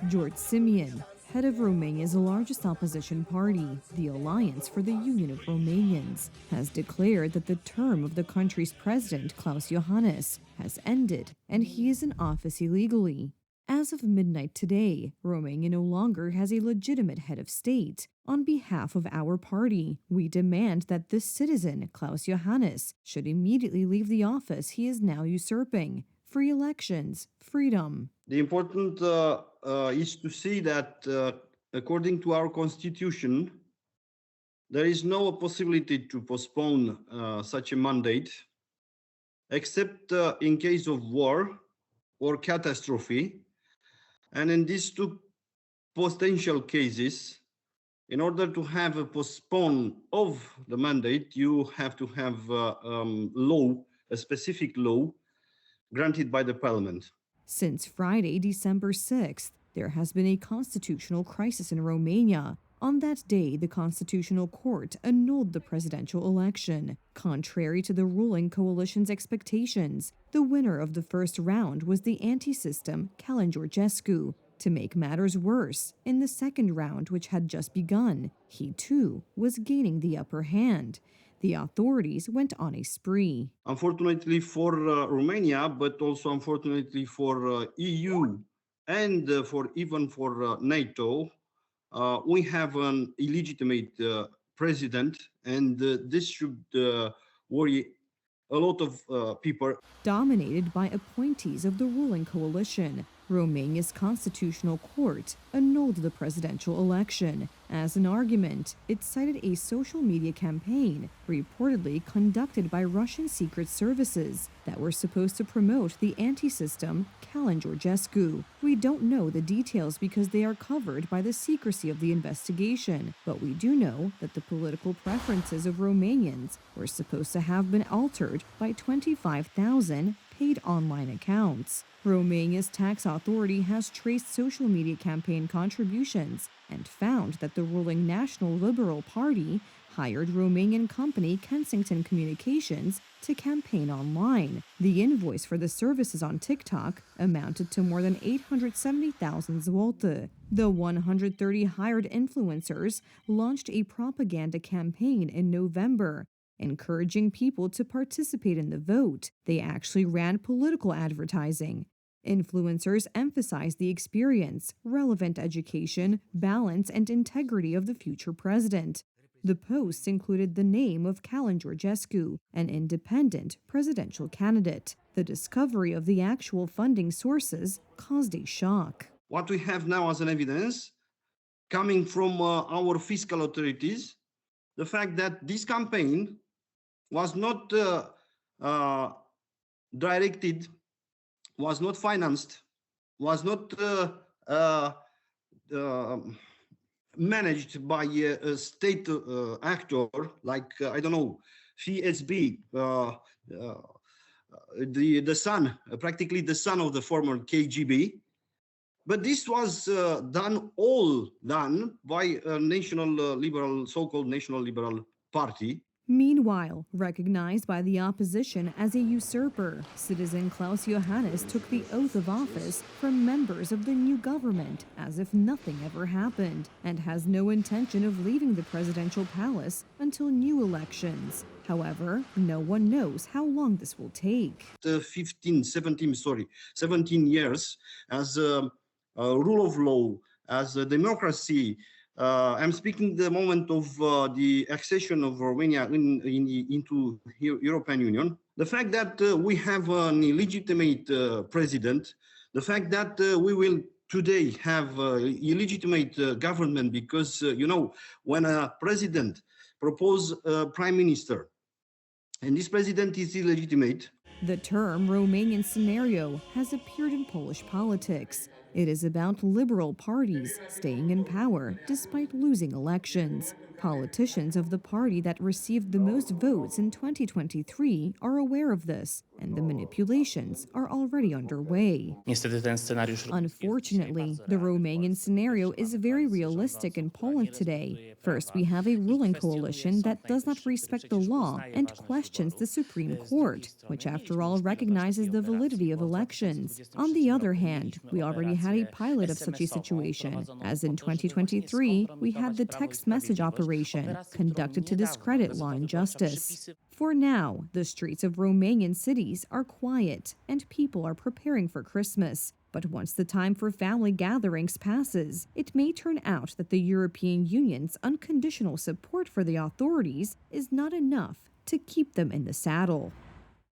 George Simion, head of Romania's largest opposition party, the Alliance for the Union of Romanians, has declared that the term of the country's president, Klaus Johannis, has ended and he is in office illegally. As of midnight today, Romania no longer has a legitimate head of state. On behalf of our party, we demand that this citizen, Klaus Johannis, should immediately leave the office he is now usurping. Free elections, freedom. The important is to see that according to our constitution, there is no possibility to postpone such a mandate, except in case of war or catastrophe. And in these two potential cases, in order to have a postpone of the mandate, you have to have a specific law granted by the parliament. Since Friday, December 6th, there has been a constitutional crisis in Romania. On that day, the Constitutional Court annulled the presidential election. Contrary to the ruling coalition's expectations, the winner of the first round was the anti-system Georgescu. To make matters worse, in the second round, which had just begun, he too was gaining the upper hand. The authorities went on a spree. Unfortunately for Romania, but also unfortunately for EU and even for NATO, we have an illegitimate president, and this should worry a lot of people. Dominated by appointees of the ruling coalition, Romania's Constitutional Court annulled the presidential election. As an argument, it cited a social media campaign reportedly conducted by Russian secret services that were supposed to promote the anti-system Georgescu. We don't know the details because they are covered by the secrecy of the investigation, but we do know that the political preferences of Romanians were supposed to have been altered by 25,000 paid online accounts. Romania's tax authority has traced social media campaign contributions and found that the ruling National Liberal Party hired Romanian company Kensington Communications to campaign online. The invoice for the services on TikTok amounted to more than 870,000 zloty. The 130 hired influencers launched a propaganda campaign in November, encouraging people to participate in the vote. They actually ran political advertising. Influencers emphasized the experience, relevant education, balance, and integrity of the future president. The posts included the name of Georgescu, an independent presidential candidate. The discovery of the actual funding sources caused a shock. What we have now as an evidence, coming from our fiscal authorities, the fact that this campaign was not directed, was not financed, was not managed by a state actor like, I don't know, FSB, the son, practically the son of the former KGB. But this was all done by a national liberal, so-called national liberal party. Meanwhile, recognized by the opposition as a usurper, citizen Klaus Johannis took the oath of office from members of the new government as if nothing ever happened, and has no intention of leaving the presidential palace until new elections. However, no one knows how long this will take. 17 years as a rule of law, as a democracy. I'm speaking the moment of the accession of Romania into European Union. The fact that we have an illegitimate president, the fact that we will today have illegitimate government because, when a president proposes a prime minister and this president is illegitimate. The term Romanian scenario has appeared in Polish politics. It is about liberal parties staying in power despite losing elections. Politicians of the party that received the most votes in 2023 are aware of this, and the manipulations are already underway. Unfortunately, the Romanian scenario is very realistic in Poland today. First, we have a ruling coalition that does not respect the law and questions the Supreme Court, which after all recognizes the validity of elections. On the other hand, we already had a pilot of such a situation, as in 2023, we had the text message operation conducted to discredit law and justice. For now, the streets of Romanian cities are quiet and people are preparing for Christmas. But once the time for family gatherings passes, it may turn out that the European Union's unconditional support for the authorities is not enough to keep them in the saddle.